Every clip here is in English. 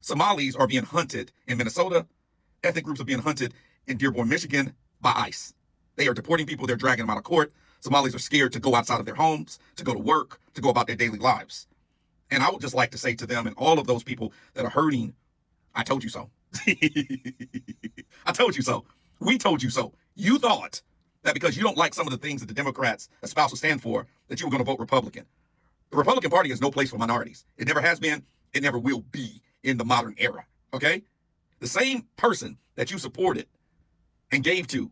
Somalis are being hunted in Minnesota. Ethnic groups are being hunted in Dearborn, Michigan by ICE. They are deporting people. They're dragging them out of court. Somalis are scared to go outside of their homes, to go to work, to go about their daily lives. And I would just like to say to them and all of those people that are hurting, I told you so. I told you so. We told you so. You thought that because you don't like some of the things that the Democrats espouse or stand for, that you were going to vote Republican. The Republican Party has no place for minorities. It never has been. It never will be in the modern era. Okay? The same person that you supported and gave to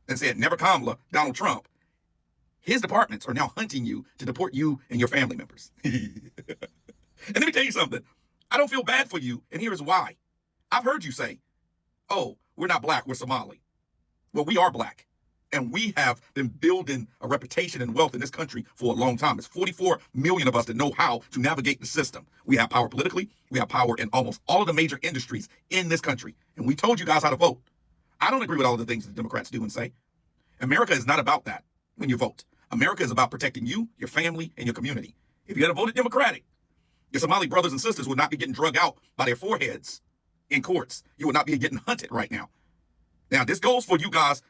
and said, never Kamala, Donald Trump, his departments are now hunting you to deport you and your family members. And let me tell you something. I don't feel bad for you, and here is why. I've heard you say, oh, we're not black, we're Somali. Well, we are black. And we have been building a reputation and wealth in this country for a long time. There's 44 million of us that know how to navigate the system. We have power politically. We have power in almost all of the major industries in this country. And we told you guys how to vote. I don't agree with all of the things the Democrats do and say. America is not about that when you vote. America is about protecting you, your family, and your community. If you had voted Democratic, your Somali brothers and sisters would not be getting drug out by their foreheads in courts. You would not be getting hunted right now. Now, this goes for you guys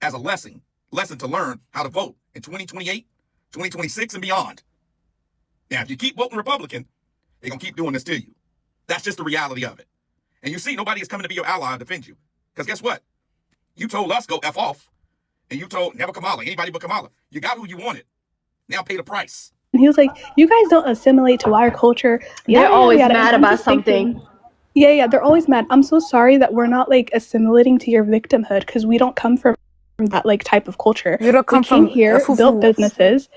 as a lesson to learn how to vote in 2028, 2026, and beyond. Now, if you keep voting Republican, they're going to keep doing this to you. That's just the reality of it. And you see, nobody is coming to be your ally and defend you. Because guess what? You told us go F off. And you told never Kamala, anybody but Kamala. You got who you wanted. Now pay the price. And he was like, you guys don't assimilate to our culture. They're always mad about something. Yeah, they're always mad. I'm so sorry that we're not like assimilating to your victimhood because we don't come from that like type of culture. You don't come we came from here, built businesses,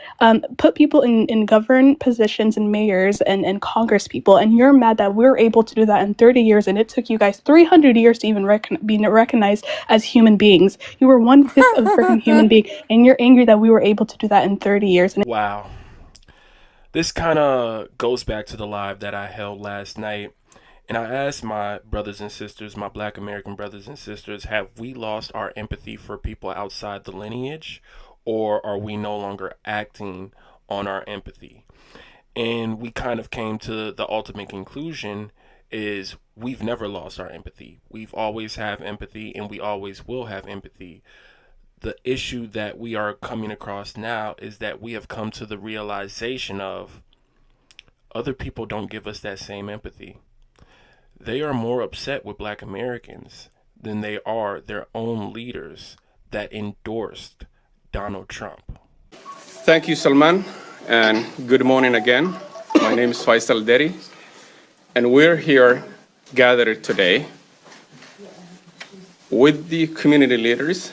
put people in governed positions and mayors and Congress people, and you're mad that we're able to do that in 30 years, and it took you guys 300 years to even be recognized as human beings. You were 1/5 of a freaking human being, and you're angry that we were able to do that in 30 years. Wow. This kind of goes back to the live that I held last night. And I asked my brothers and sisters, my Black American brothers and sisters, have we lost our empathy for people outside the lineage, or are we no longer acting on our empathy? And we kind of came to the ultimate conclusion is we've never lost our empathy. We've always have empathy, and we always will have empathy. The issue that we are coming across now is that we have come to the realization of other people don't give us that same empathy. They are more upset with Black Americans than they are their own leaders that endorsed Donald Trump. Thank you, Salman, and good morning again. My name is Faisal Deri, and we're here gathered today with the community leaders,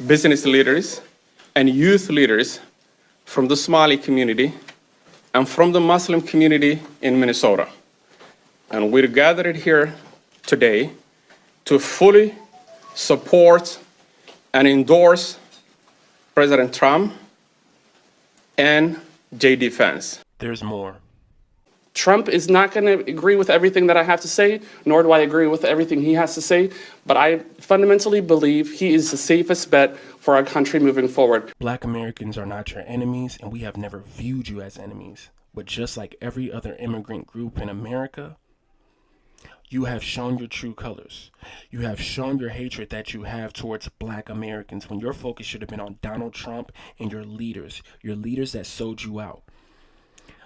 business leaders, and youth leaders from the Somali community and from the Muslim community in Minnesota. And we're gathered here today to fully support and endorse President Trump and JD Vance. There's more. Trump is not going to agree with everything that I have to say, nor do I agree with everything he has to say, but I fundamentally believe he is the safest bet for our country moving forward. Black Americans are not your enemies, and we have never viewed you as enemies. But just like every other immigrant group in America, you have shown your true colors. You have shown your hatred that you have towards Black Americans when your focus should have been on Donald Trump and your leaders that sold you out.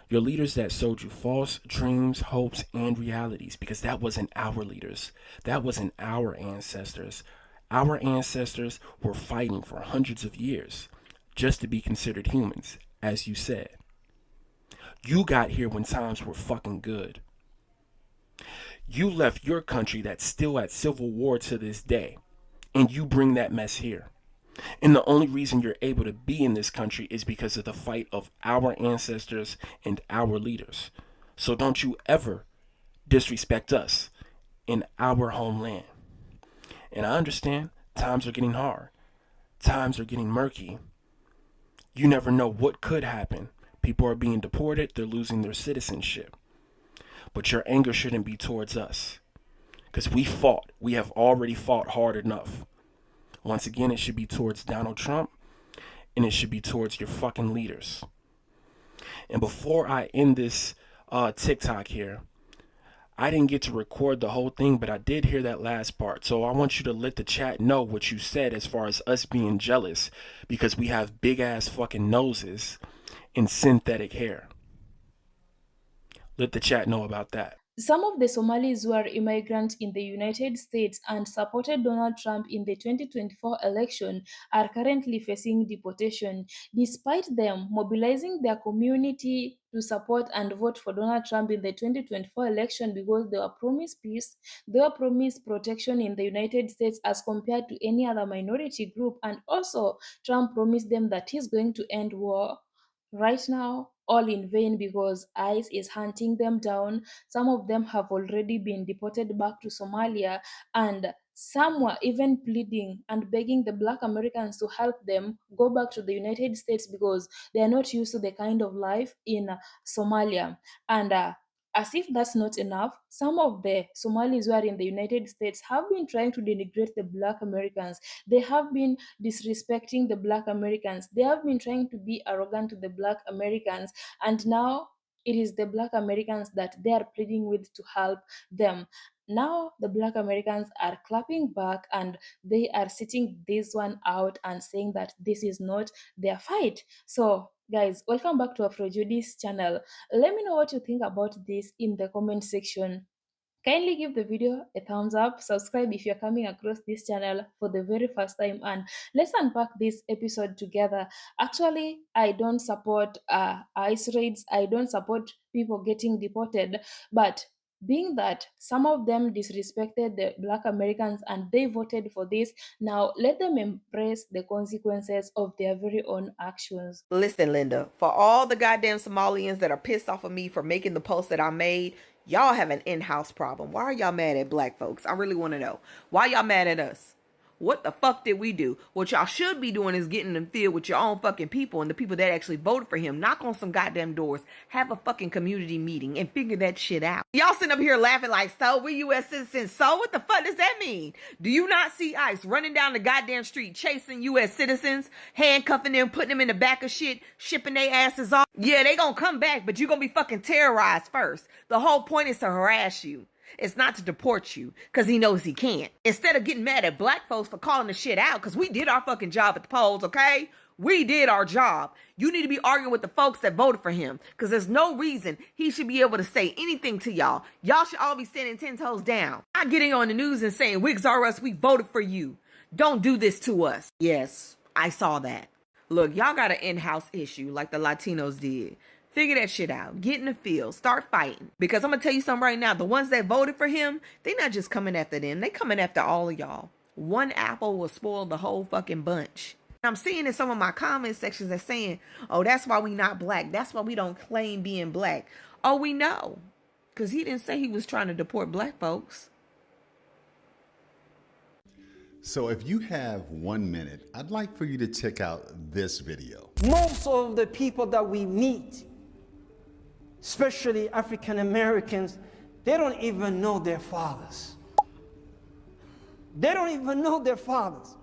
Your leaders that sold you false dreams, hopes, and realities, because that wasn't our leaders. That wasn't our ancestors. Our ancestors were fighting for hundreds of years just to be considered humans, as you said. You got here when times were fucking good. You left your country that's still at civil war to this day, and you bring that mess here. And the only reason you're able to be in this country is because of the fight of our ancestors and our leaders. So don't you ever disrespect us in our homeland. And I understand times are getting hard. Times are getting murky. You never know what could happen. People are being deported. They're losing their citizenship. But your anger shouldn't be towards us. Because we fought. We have already fought hard enough. Once again, it should be towards Donald Trump. And it should be towards your fucking leaders. And before I end this TikTok here, I didn't get to record the whole thing, but I did hear that last part. So I want you to let the chat know what you said as far as us being jealous because we have big ass fucking noses and synthetic hair. Let the chat know about that. Some of the Somalis who are immigrants in the United States and supported Donald Trump in the 2024 election are currently facing deportation, despite them mobilizing their community to support and vote for Donald Trump in the 2024 election because they were promised peace, they were promised protection in the United States as compared to any other minority group, and also Trump promised them that he's going to end war. Right now, all in vain because ICE is hunting them down. Some of them have already been deported back to Somalia, and some were even pleading and begging the Black Americans to help them go back to the United States because they are not used to the kind of life in Somalia. And as if that's not enough, some of the Somalis who are in the United States have been trying to denigrate the Black Americans. They have been disrespecting the Black Americans. They have been trying to be arrogant to the Black Americans. And now it is the Black Americans that they are pleading with to help them. Now the Black Americans are clapping back and they are sitting this one out and saying that this is not their fight. So guys, welcome back to Afrojudy's channel. Let me know what you think about this in the comment section. Kindly give the video a thumbs up, subscribe if you're coming across this channel for the very first time, and let's unpack this episode together. Actually, I don't support ICE raids, I don't support people getting deported, but being that some of them disrespected the Black Americans and they voted for this, now let them embrace the consequences of their very own actions. Listen, Linda, for all the goddamn Somalians that are pissed off of me for making the post that I made, y'all have an in-house problem. Why are y'all mad at black folks? I really want to know. Why y'all mad at us? What the fuck did we do? What y'all should be doing is getting in the field with your own fucking people and the people that actually voted for him. Knock on some goddamn doors. Have a fucking community meeting and figure that shit out. Y'all sitting up here laughing like, so we U.S. citizens. So what the fuck does that mean? Do you not see ICE running down the goddamn street chasing U.S. citizens, handcuffing them, putting them in the back of shit, shipping their asses off? Yeah, they gonna come back, but you gonna be fucking terrorized first. The whole point is to harass you. It's not to deport you because he knows he can't. Instead of getting mad at black folks for calling the shit out, because we did our fucking job at the polls, okay? We did our job. You need to be arguing with the folks that voted for him because there's no reason he should be able to say anything to y'all. Y'all should all be standing 10 toes down. Not getting on the news and saying, Wigs R Us, we voted for you. Don't do this to us. Yes, I saw that. Look, y'all got an in-house issue like the Latinos did. Figure that shit out. Get in the field. Start fighting. Because I'm going to tell you something right now. The ones that voted for him, they not just coming after them. They coming after all of y'all. One apple will spoil the whole fucking bunch. I'm seeing in some of my comment sections that saying, oh, that's why we not black. That's why we don't claim being black. Oh, we know. Because he didn't say he was trying to deport black folks. So if you have 1 minute, I'd like for you to check out this video. Most of the people that we meet, especially African Americans, they don't even know their fathers. They don't even know their fathers.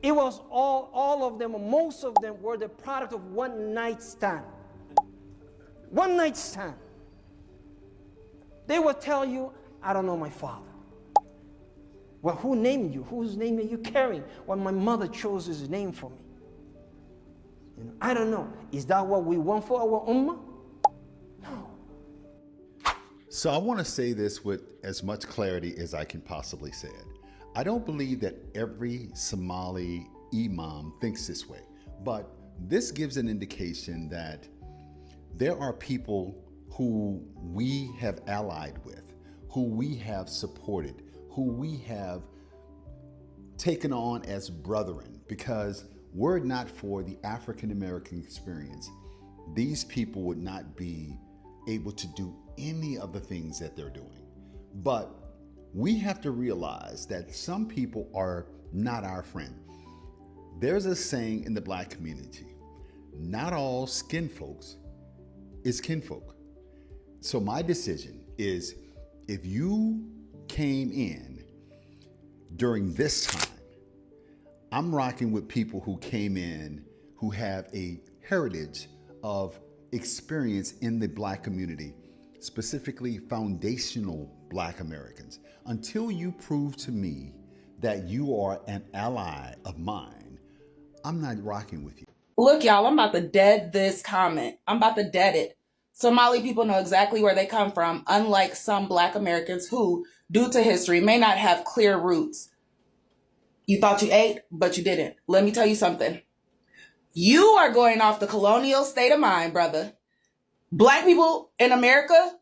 It was all of them, most of them were the product of one night stand. One night stand. They will tell you, I don't know my father. Well, who named you? Whose name are you carrying? Well, my mother chose his name for me. You know, I don't know. Is that what we want for our ummah? No. So I want to say this with as much clarity as I can possibly say it. I don't believe that every Somali imam thinks this way, but this gives an indication that there are people who we have allied with, who we have supported, who we have taken on as brethren, because were it not for the African American experience, these people would not be able to do any of the things that they're doing. But we have to realize that some people are not our friend. There's a saying in the black community, not all skin folks is kinfolk. So my decision is, if you came in during this time, I'm rocking with people who came in who have a heritage of experience in the black community. specifically foundational Black Americans, until you prove to me that you are an ally of mine, I'm not rocking with you. Look, y'all, I'm about to dead this comment. I'm about to dead it. Somali people know exactly where they come from, unlike some Black Americans who, due to history, may not have clear roots. You thought you ate, but you didn't. Let me tell you something. You are going off the colonial state of mind, brother. Black people in America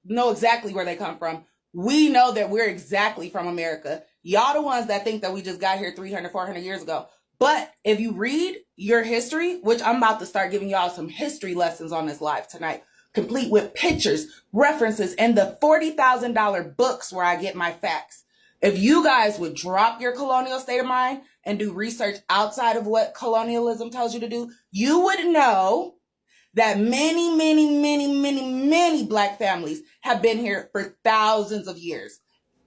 know exactly where they come from. We know that we're exactly from America. Y'all the ones that think that we just got here 300, 400 years ago. But if you read your history, which I'm about to start giving y'all some history lessons on this live tonight, complete with pictures, references, and the $40,000 books where I get my facts. If you guys would drop your colonial state of mind and do research outside of what colonialism tells you to do, you would know that many, many, many, many, many Black families have been here for thousands of years.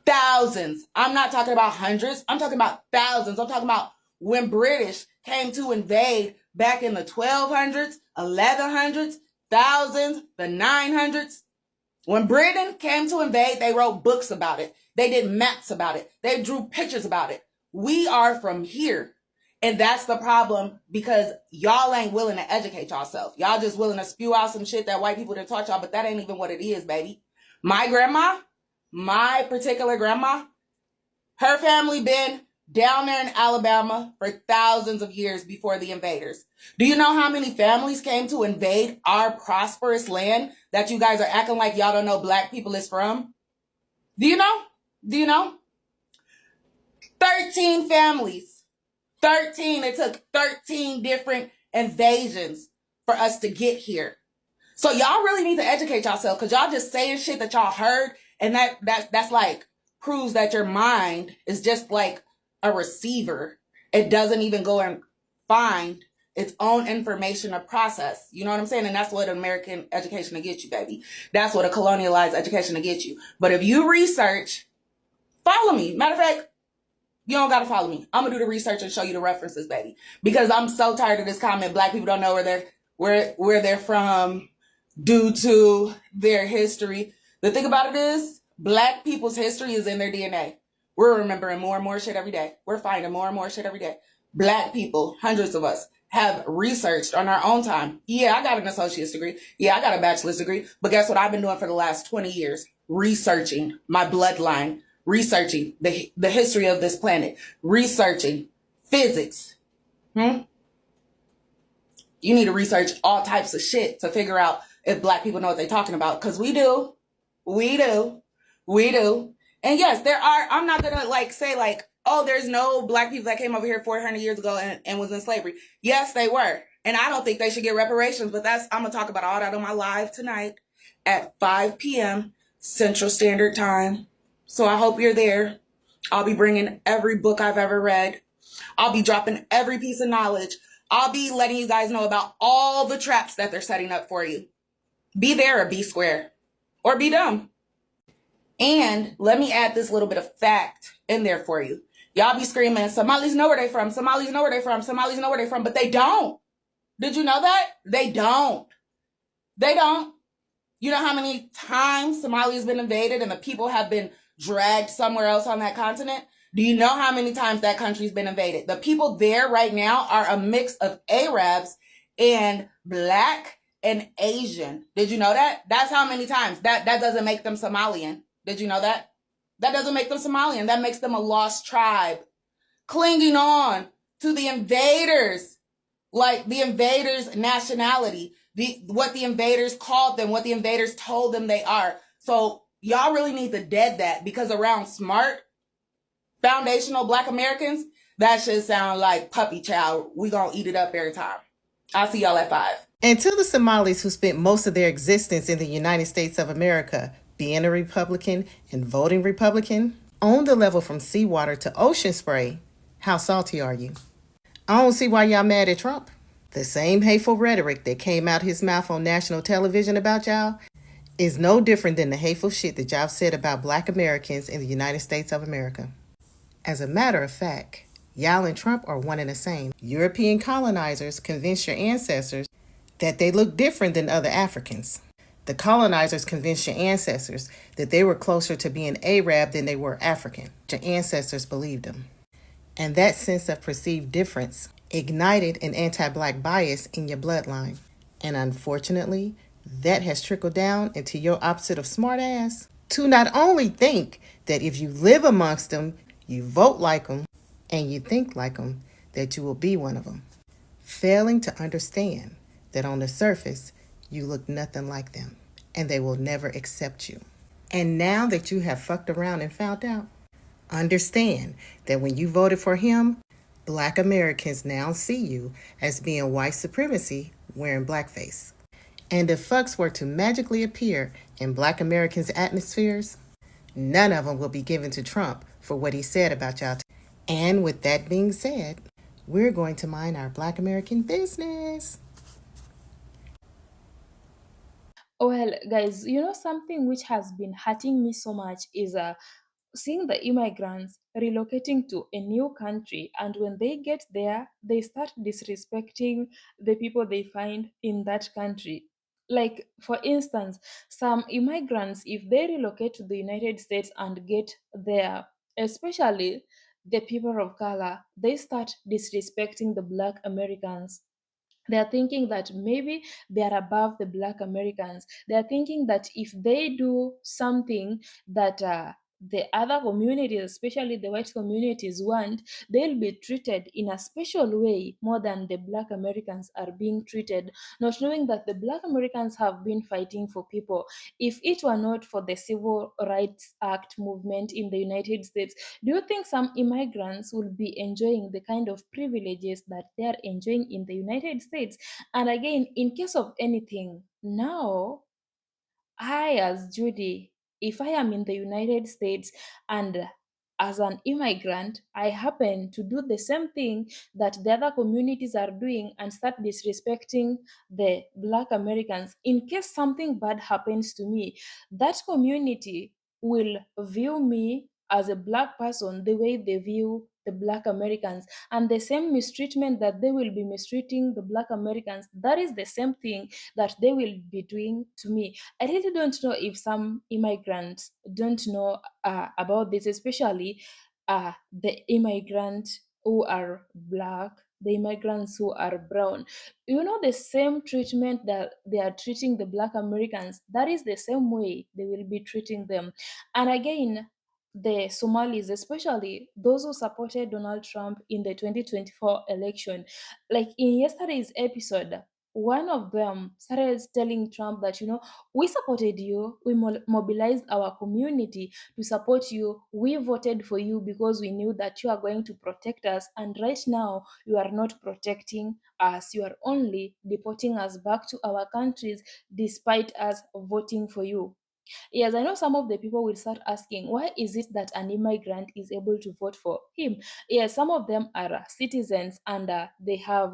Thousands. I'm not talking about hundreds. I'm talking about thousands. I'm talking about when British came to invade back in the 1200s, 1100s, thousands, the 900s. When Britain came to invade, they wrote books about it. They did maps about it. They drew pictures about it. We are from here. And that's the problem, because y'all ain't willing to educate yourself. Y'all just willing to spew out some shit that white people didn't taught y'all, but that ain't even what it is, baby. My grandma, my particular grandma, her family been down there in Alabama for thousands of years before the invaders. Do you know how many families came to invade our prosperous land that you guys are acting like y'all don't know Black people is from? Do you know? Do you know? 13 families. 13. It took 13 different invasions for us to get here. So y'all really need to educate yourself, because y'all just saying shit that y'all heard, and that's like proves that your mind is just like a receiver. It doesn't even go and find its own information or process. You know what I'm saying? And that's what American education will get you, baby. That's what a colonialized education will get you. But if you research, follow me. Matter of fact, you don't gotta follow me. I'm gonna do the research and show you the references, baby. Because I'm so tired of this comment. Black people don't know where they're from due to their history. The thing about it is, Black people's history is in their DNA. We're remembering more and more shit every day. We're finding more and more shit every day. Black people, hundreds of us, have researched on our own time. Yeah, I got an associate's degree. Yeah, I got a bachelor's degree. But guess what I've been doing for the last 20 years? Researching my bloodline. Researching the history of this planet, researching physics. You need to research all types of shit to figure out if Black people know what they're talking about, because we do. And yes, there are, I'm not gonna say oh, there's no Black people that came over here 400 years ago and was in slavery. Yes, they were. And I don't think they should get reparations, but I'm gonna talk about all that on my live tonight at 5 p.m. Central Standard Time. So I hope you're there. I'll be bringing every book I've ever read. I'll be dropping every piece of knowledge. I'll be letting you guys know about all the traps that they're setting up for you. Be there or be square. Or be dumb. And let me add this little bit of fact in there for you. Y'all be screaming, Somalis know where they from. Somalis know where they from. Somalis know where they from. But they don't. Did you know that? They don't. They don't. You know how many times Somalia has been invaded and the people have been dragged somewhere else on that continent? Do you know how many times that country's been invaded? The people there right now are a mix of Arabs and Black and Asian. Did you know that? That's how many times. That doesn't make them Somalian. Did you know that? That doesn't make them Somalian. That makes them a lost tribe, clinging on to the invaders, like the invaders' nationality, what the invaders called them, what the invaders told them they are. So y'all really need to dead that, because around smart, foundational Black Americans, that should sound like puppy chow. We gonna eat it up every time. I'll see y'all at 5. And to the Somalis who spent most of their existence in the United States of America being a Republican and voting Republican, on the level from seawater to ocean spray, how salty are you? I don't see why y'all mad at Trump. The same hateful rhetoric that came out his mouth on national television about y'all is no different than the hateful shit that y'all said about Black Americans in the United States of America. As a matter of fact, y'all and Trump are one and the same. European colonizers convinced your ancestors that they look different than other Africans. The colonizers convinced your ancestors that they were closer to being Arab than they were African. Your ancestors believed them. And that sense of perceived difference ignited an anti black bias in your bloodline. And unfortunately, that has trickled down into your opposite of smartass to not only think that if you live amongst them, you vote like them, and you think like them, that you will be one of them, failing to understand that on the surface, you look nothing like them, and they will never accept you. And now that you have fucked around and found out, understand that when you voted for him, black Americans now see you as being white supremacy wearing blackface. And if fucks were to magically appear in black Americans' atmospheres, none of them will be given to Trump for what he said about y'all. And with that being said, we're going to mind our black American business. Well, guys, something which has been hurting me so much is seeing the immigrants relocating to a new country, and when they get there, they start disrespecting the people they find in that country. Like, for instance, some immigrants, if they relocate to the United States and get there, especially the people of color, they start disrespecting the Black Americans. They are thinking that maybe they are above the Black Americans. They are thinking that if they do something that the other communities, especially the white communities, want, they'll be treated in a special way more than the Black Americans are being treated, not knowing that the Black Americans have been fighting for people. If it were not for the Civil Rights Act movement in the United States, do you think some immigrants will be enjoying the kind of privileges that they are enjoying in the United States? And again, in case of anything, now I, as Judy, if I am in the United States and as an immigrant, I happen to do the same thing that the other communities are doing and start disrespecting the Black Americans, in case something bad happens to me, that community will view me as a Black person the way they view the Black Americans. And the same mistreatment that they will be mistreating the Black Americans, that is the same thing that they will be doing to me. I really don't know if some immigrants don't know about this, especially the immigrants who are Black, the immigrants who are brown. The same treatment that they are treating the Black Americans, that is the same way they will be treating them. And again, the Somalis, especially those who supported Donald Trump in the 2024 election, like in yesterday's episode, one of them started telling Trump that, we supported you, we mobilized our community to support you, we voted for you because we knew that you are going to protect us, and right now you are not protecting us, you are only deporting us back to our countries despite us voting for you. Yes, I know some of the people will start asking, why is it that an immigrant is able to vote for him? Yes, some of them are citizens, and they have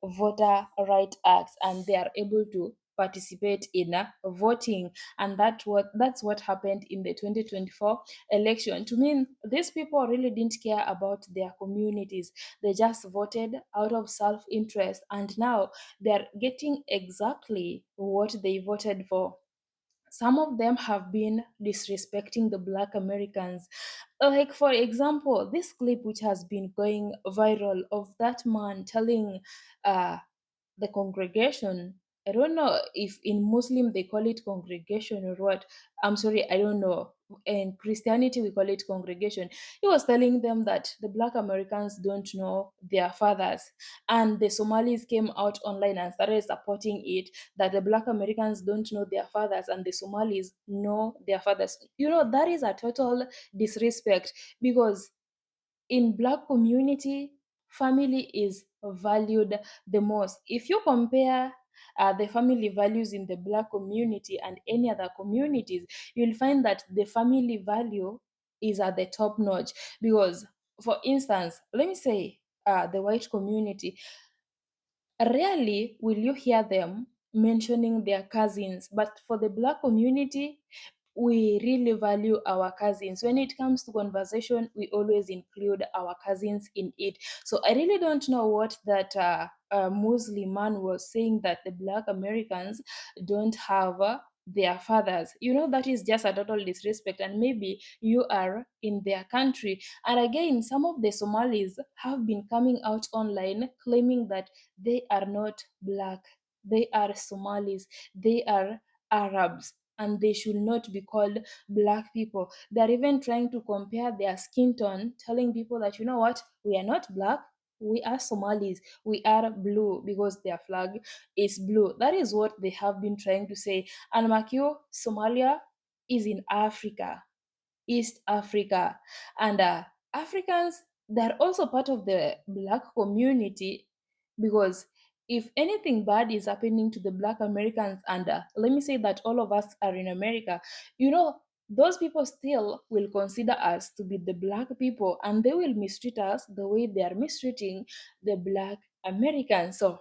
voter right acts, and they are able to participate in voting. And that's what happened in the 2024 election. To me, these people really didn't care about their communities. They just voted out of self-interest, and now they're getting exactly what they voted for. Some of them have been disrespecting the Black Americans. Like, for example, this clip which has been going viral of that man telling uh, the congregation. I don't know if in Muslim they call it congregation or what. I'm sorry, I don't know. In Christianity we call it congregation. He was telling them that the Black Americans don't know their fathers, and the Somalis came out online and started supporting it, that the Black Americans don't know their fathers and the Somalis know their fathers. That is a total disrespect, because in Black community, family is valued the most. If you compare the family values in the Black community and any other communities, you'll find that the family value is at the top notch. Because, for instance, let me say the white community, rarely will you hear them mentioning their cousins, but for the Black community, we really value our cousins. When it comes to conversation, we always include our cousins in it. So I really don't know what that Muslim man was saying that the Black Americans don't have their fathers. That is just a total disrespect, and maybe you are in their country. And again, some of the Somalis have been coming out online claiming that they are not Black, they are Somalis, they are Arabs, and they should not be called Black people. They're even trying to compare their skin tone, telling people that, you know what, we are not Black, we are Somalis, we are blue because their flag is blue. That is what they have been trying to say. And Makio, Somalia is in Africa, East Africa, and Africans, they're also part of the Black community, because if anything bad is happening to the Black Americans, and let me say that all of us are in America, those people still will consider us to be the Black people, and they will mistreat us the way they are mistreating the Black Americans. So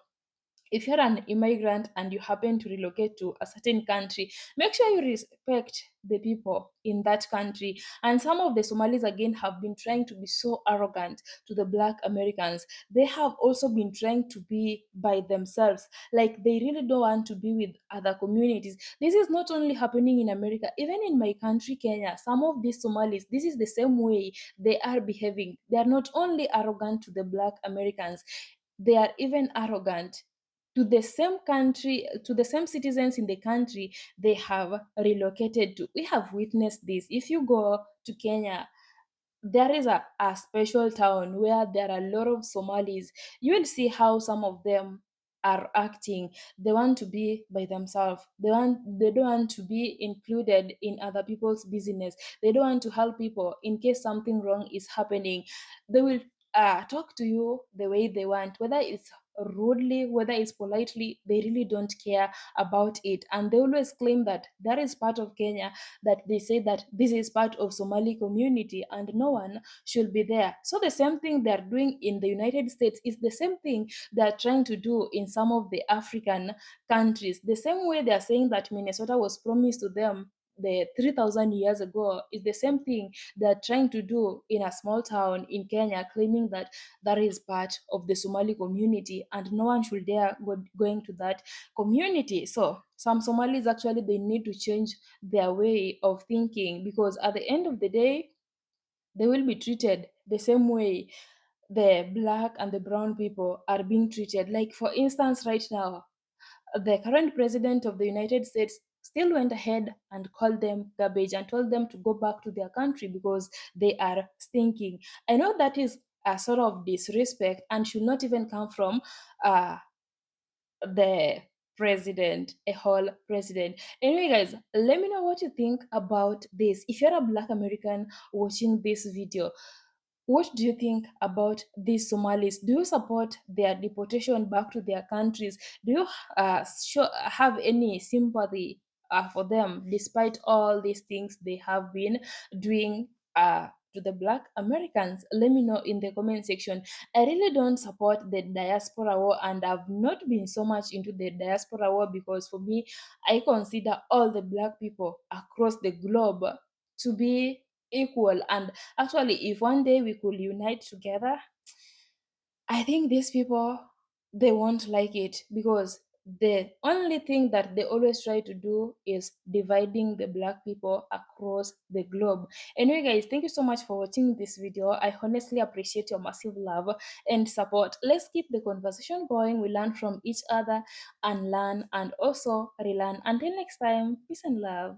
if you're an immigrant and you happen to relocate to a certain country, make sure you respect the people in that country. And some of the Somalis again have been trying to be so arrogant to the Black Americans. They have also been trying to be by themselves, like they really don't want to be with other communities. This is not only happening in America, even in my country, Kenya. Some of these Somalis, this is the same way they are behaving. They are not only arrogant to the Black Americans, they are even arrogant to the same country, to the same citizens in the country they have relocated to. We have witnessed this. If you go to Kenya, there is a special town where there are a lot of Somalis. You will see how some of them are acting. They want to be by themselves. They don't want to be included in other people's business. They don't want to help people in case something wrong is happening. They will talk to you the way they want, whether it's rudely, whether it's politely. They really don't care about it, and they always claim that that is part of Kenya, that they say that this is part of Somali community and no one should be there. So the same thing they're doing in the United States is the same thing they're trying to do in some of the African countries. The same way they're saying that Minnesota was promised to them the 3,000 years ago is the same thing they're trying to do in a small town in Kenya, claiming that that is part of the Somali community and no one should dare going to that community. So some Somalis actually, they need to change their way of thinking, because at the end of the day, they will be treated the same way the Black and the brown people are being treated. Like, for instance, right now, the current president of the United States still went ahead and called them garbage and told them to go back to their country because they are stinking. I know that is a sort of disrespect and should not even come from uh, the president, a whole president. Anyway, guys, let me know what you think about this. If you're a Black American watching this video, what do you think about these Somalis? Do you support their deportation back to their countries? Do you have any sympathy for them, despite all these things they have been doing to the Black Americans? Let me know in the comment section. I really don't support the diaspora war, and I've not been so much into the diaspora war, because for me, I consider all the Black people across the globe to be equal. And actually, if one day we could unite together, I think these people, they won't like it, because the only thing that they always try to do is dividing the Black people across the globe. Anyway, guys, thank you so much for watching this video. I honestly appreciate your massive love and support. Let's keep the conversation going. We learn from each other and learn and also relearn. Until next time, peace and love.